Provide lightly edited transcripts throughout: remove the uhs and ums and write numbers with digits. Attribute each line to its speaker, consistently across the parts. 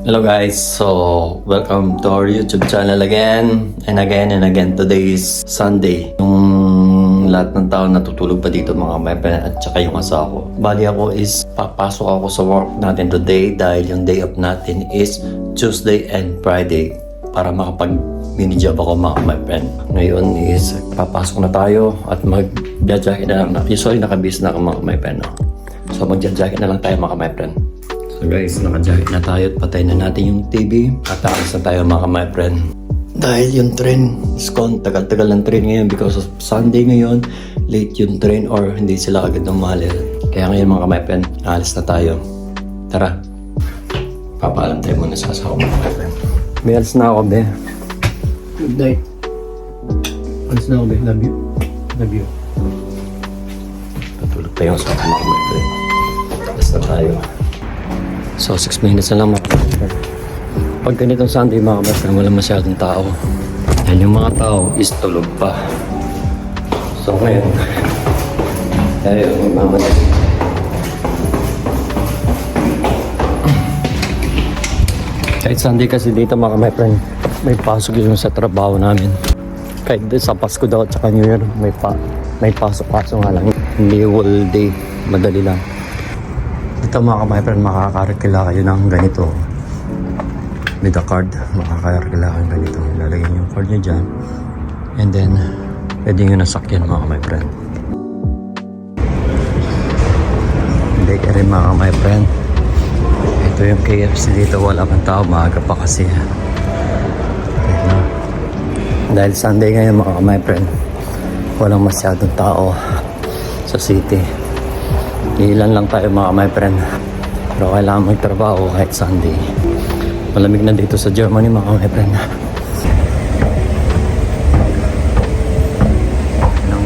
Speaker 1: Hello guys, so welcome to our YouTube channel again and again and again. Today is Sunday. Yung lahat ng tao natutulog pa dito mga my friend at saka yung asawa ko. Bali ako is papasok ako sa work natin today dahil yung day off natin is Tuesday and Friday para makapag mini job ako mga my friend. Ngayon is papasok na tayo at mag-jacket na lang. Usually nakabis na ako mga my friend. No? So mag-jacket na lang tayo mga my friend. So guys, naka-jacket na tayo at patay na natin yung TV at aalis na tayo mga my friend. Dahil yung train is gone, tagal-tagal ng train ngayon because of Sunday ngayon, late yung train or hindi sila agad umalis. Kaya ngayon mga my friend, aalis na tayo. Tara, papaalam tayo muna sa asawa mga my friend. May alis na ako, be. Good night. Alis na ako, be. Love you. Love you. Patulog tayo sa asawa mga my friend. Alis na tayo. So 6 minutes na lang mga kapatid. Pag ganitong Sunday mga kapatid, wala masyadong tao. Yan yung mga tao is tulog pa. So ngayon, tayo magmamadali. Kahit Sunday kasi dito mga kapatid, may pasok yun sa trabaho namin. Kahit sa Pasko daw at saka New Year, may pasok-pasok nga lang. Hindi whole day, madali lang. Ito mga ka-my-friend, makakarekila kayo ng ganito with the card. Makakarekila kayo ng ganito. Lalagyan yung card nyo dyan and then pwede nyo nasakyan mga ka-my-friend. Hindi ka rin mga ka-my-friend. Ito yung KFC dito, wala pang tao, maaga pa kasi. Dahil Sunday ngayon mga ka-my-friend, walang masyadong tao sa city. Ilan lang tayo mga my friend. Pero kailangan magtrabaho kahit Sunday. Malamig na dito sa Germany mga my friend. Ng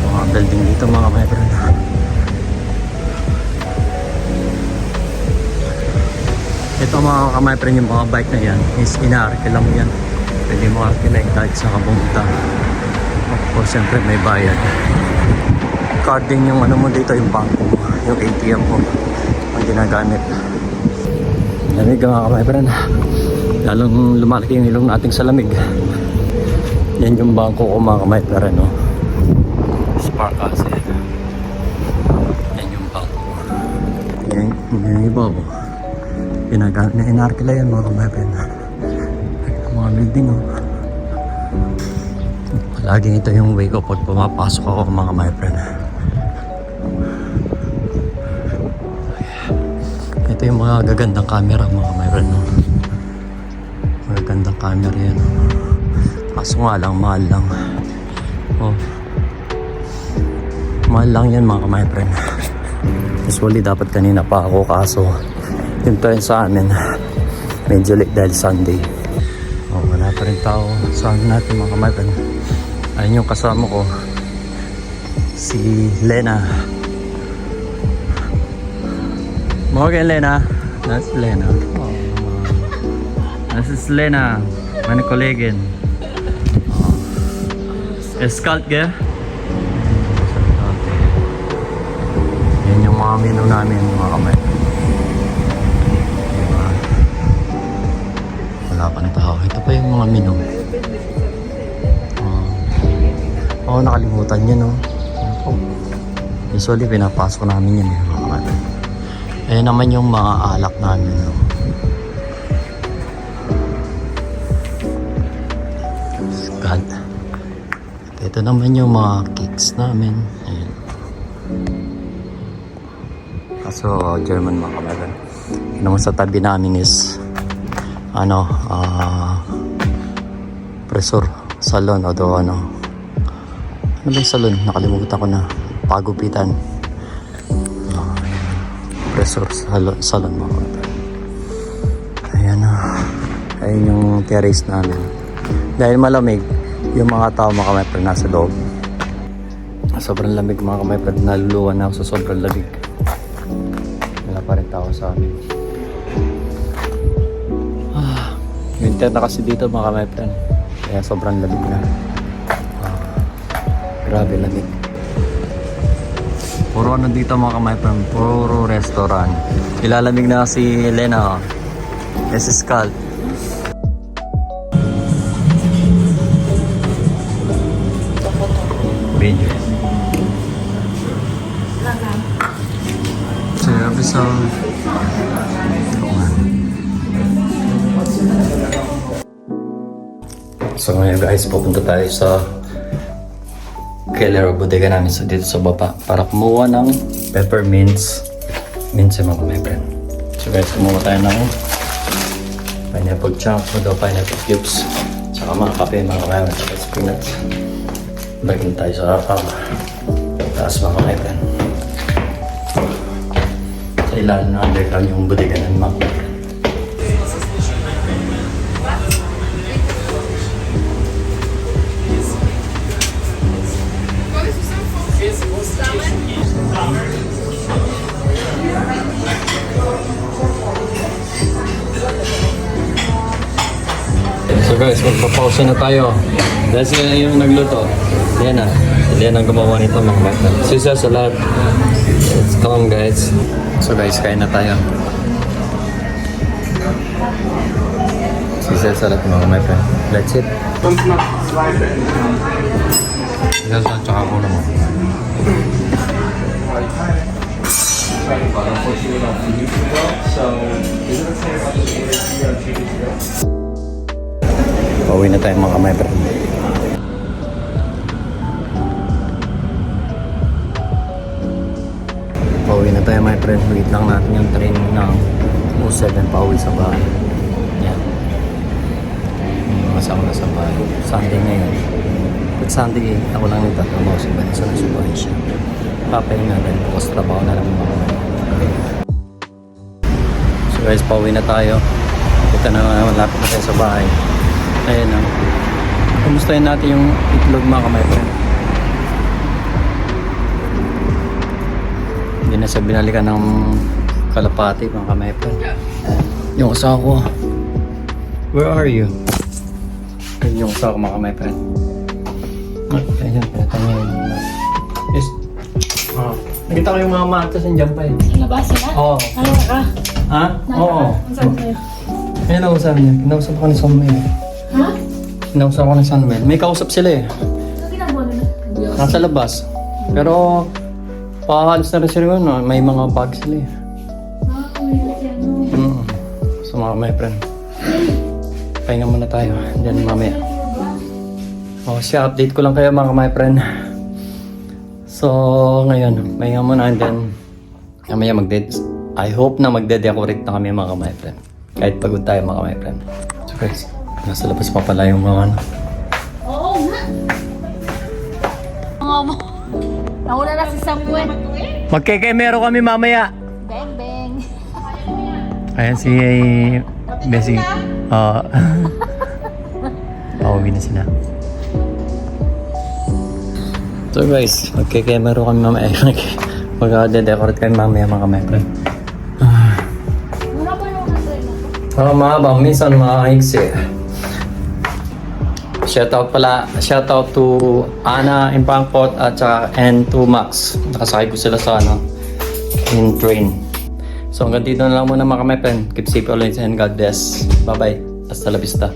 Speaker 1: mga building dito mga my friend. Ito mga my friend, yung mga bike na yan is inaarke lang yan. Pwede mo arkilain kahit sa kabunta. Of course siyempre may bayad. Card din yung ano mo dito, yung bangko mo, yung ATM mo ang ginagamit. Lamig mga ka-my-friend, lalong lumalaki yung ilong nating sa lamig. Yan yung bangko ko mga ka-my-friend, no? Spark acid. Yan yung bangko. Yan yung iba mo ginagamit na inarkila yan mga ka-my-friend. Mga building, no? Laging ito yung way ko pag pumapasok ako mga my-friend. Ito yung mga gagandang camera mga my-friend, no? Magagandang camera yan, no? Kaso nga lang, mahal lang. Oh. Mahal lang yan mga my-friend. Usually dapat kanina pa ako, kaso yung turn sa amin medyo late dahil Sunday. Oh, wala pa rin tao sa amin natin mga my-friend. Ayun yung kasama ko, si Lena. Morgen Lena. Das ist Lena. Oh. Das ist Lena, meine Kollegin. Oh. Es kalt, gell? Yan yung mga menu namin mga kamay. Diba? Wala pa ng tao. Ito pa yung mga menu. Oo, nakalimutan yan, no? Usually, pinapasok namin yan, mga kapatid. Ayan naman yung mga alak namin, no? God. Ito naman yung mga cakes namin. Ayan. Kaso, German mga kapatid. Yun naman sa tabi namin is, Presor Salon o do ano ba yung salon? Nakalimutan ko na. Pagupitan. Presor salon mga kapatid. Ayan na. Ayan yung terrace namin. Dahil malamig, yung mga tao mga kapatid nasa loob. Sobrang lamig mga kapatid. Naluluwan na ako sa sobrang lamig. Wala pa rin tao sa amin. Winter na kasi dito mga kapatid. Kaya sobrang lamig na. Grabe lamig. Puro ano dito mga kamay, puro restaurant. Ilalamig na si Elena. Mrs. Cal. Video. So, episode. So ngayon guys, pupunta tayo sa Keller bodega namin dito sa baba para kumuha ng peppermints mints mga my friend. So guys, kumuha tayo ng pineapple chunk, pineapple cubes, tsaka mga kape, mga kaya, tsaka spinach. Balikin tayo sa taas mga my friend. Sa ilalim ng underground yung bodega namin mga my friend. So guys, magpapausa na tayo. Dahil sila yung nagluto. Yan na. Yan ang gumawa nito mga bata. Sisa sa lahat. Let's come guys. So guys, kain na tayo. Sisa sa lahat mga bata. Let's eat. Sisa sa tsaka ko naman. Pauwi na tayo mga my friend. Pauwi na tayo my friend. Wait lang natin yung train ng 07 pauwi sa bahay. Yan. Masama na sa bahay. Sunday ngayon. Pag Sunday, ako lang nagtatrabaho sa bahay. So nasa bahay siya. Papahinga dahil bukas trabaho na lang mga my friend. So guys, pauwi na tayo. Ito na malapit na tayo sa bahay. Ayan na. Kumustahin natin yung itlog mga my friend. Hindi na sa binalikan ng kalapati mga my friend. Yung asawa ko. Where are you? Ayun yung asawa ko mga my friend. Ayun, pinatanya yun. Yes. Nakita ko yung mga matas nandiyan pa eh.
Speaker 2: Labas sila?
Speaker 1: Oo.
Speaker 2: Ano ka?
Speaker 1: Ha? Oo.
Speaker 2: Ang saan sa'yo?
Speaker 1: Ayun ang usap niya. Kinausap ako ni Samuel.
Speaker 2: Ha?
Speaker 1: Kinausap ako ni Samuel. May kausap sila eh.
Speaker 2: Ano ginagawa nila?
Speaker 1: Nasa labas. Pero paalis na rin sila yun. No? May mga bag sila eh.
Speaker 2: Umilat yan.
Speaker 1: So mga my friend. Pahinga muna tayo. Then mamaya. Siya update ko lang kayo mga my friend. So ngayon, pahinga muna and then mamaya I hope na magde-decorate na kami mga my friend. Kahit pagod tayo mga my friend. So guys, nasa labas pa pala yung mga ano.
Speaker 2: Oo nga. Mga mo. Nauna na si Samuel.
Speaker 1: Magkikemero kami mamaya.
Speaker 2: Beng beng.
Speaker 1: Ayan si Bessie. Pauwi na sila. So guys, magkikemero kami mamaya. Mag-de-decorate kami mamaya mga my friend.
Speaker 2: Wala pa yung nasa ina.
Speaker 1: Mahaba, minsan makakaiksi. Shoutout to Ana Impangpot at saka and to Max. Nakasakay ko sila sa in train. So hanggang dito na lang muna mga my friend. Keep safe always and God bless. Bye bye. Hasta la vista.